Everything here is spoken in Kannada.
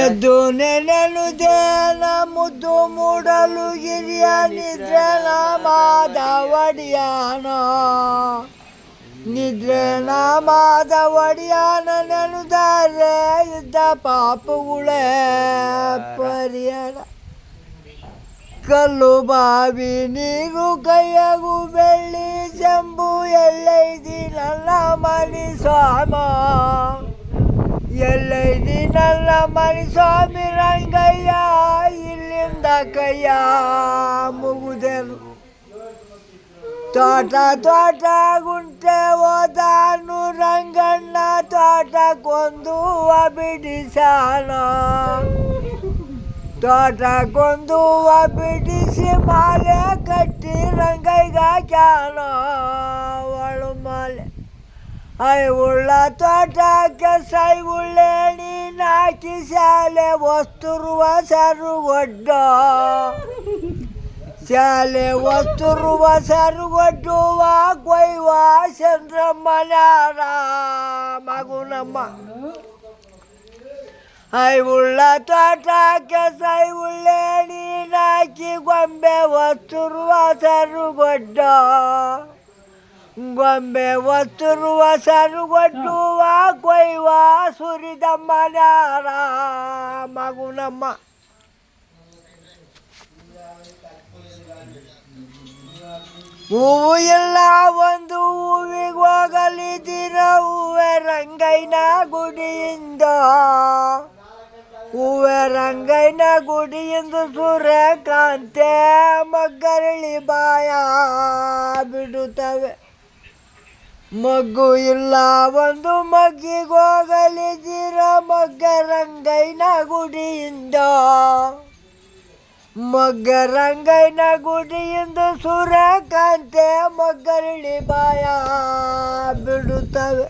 ಎದ್ದು ನೆನೆನು ದೇನ ಮುದ್ದು ಮೂಡಲು ಗಿರಿಯ ನಿದ್ರೆ ನಾಮಾದ ಒಡಿಯಾನ ನಿದ್ರೆ ನಾಮಾದ ಒಡಿಯಾನ ನೆನುದರೆ ಇದ್ದ ಪಾಪುಗಳೇ ಪರಿಹಾರ ಕಲ್ಲು ಬಾವಿ ನೀರು ಕೈಯಾಗು ಬೆಳ್ಳಿ ಜಂಬು ಎಲ್ಲೈದಿ ನನ್ನ ಮನಿ ಸ್ವಾಮ ಎಲ್ಲೈದಿ ನನ್ನ ಮನಿ ಸ್ವಾಮಿ ರಂಗಯ್ಯ ಇಲ್ಲಿಂದ ಕೈಯ ಮುಗುದೆನು ತೋಟ ತೋಟ ಗುಂಟೆ ಹೋದಾನು ರಂಗಣ್ಣ ತೋಟಕ್ಕೊಂದು ಬಿಡಿಸಾನ ತೋಟಕ್ಕೊಂದು ಬಿಡಿಸಿ ಮಾಲೆ ಕಟ್ಟಿ ರಂಗೈಗಾಕ್ಯಾನ ಒಳು ಮಾಲೆ ಐ ಉಳ್ಳ ತೋಟಕ್ಕೆ ಸೈ ಉಳ್ಳೇಣಿ ನಾಕಿ ಶಾಲೆ ವಸ್ತುರುವ ಸರುಗೊಡ್ಡ ಶಾಲೆ ವಸ್ತುರುವ ಸರುಗೊಡ್ಡುವ ಕೊಯ್ವ ಚಂದ್ರಮ್ಮನಾರ ಮಗುನಮ್ಮ ಐ ಉಳ್ಳ ತೋಟಕ್ಕೆ ಸೈ ಉಳ್ಳೇಣಿ ನಾಕಿ ಗೊಂಬೆ ವಸ್ತುರುವ ಸರುಗೊಡ್ಡ ಗೊಂಬೆ ಒತ್ತುರುವ ಸರುಗೊಡ್ಡುವ ಕೊಯ್ವ ಸುರಿದಮ್ಮನಾರ ಮಗುನಮ್ಮ ಹೂವು ಇಲ್ಲ ಒಂದು ಹೂವಿಗೆ ಹೋಗಲಿದ್ದೀರ ಹೂವೆ ರಂಗಯ್ಯನ ಗುಡಿಯಿಂದ ಹೂವೆ ರಂಗಯ್ಯನ ಗುಡಿಯಿಂದ ಸೂರ್ಯಕಾಂತೆ ಮಗ್ಗರಳಿ ಬಾಯ ಬಿಡುತ್ತವೆ ಮಗ್ಗು ಇಲ್ಲ ಒಂದು ಮಗ್ಗಿಗೆ ಹೋಗಲಿದ್ದೀರ ಮಗ್ಗ ರಂಗಯ್ಯನ ಗುಡಿಯಿಂದ ಮಗ್ಗ ರಂಗಯ್ಯನ ಗುಡಿಯಿಂದ ಸೂರ್ಯಕಾಂತೆ ಮಗ್ಗರಳಿ ಬಾಯ ಬಿಡುತ್ತವೆ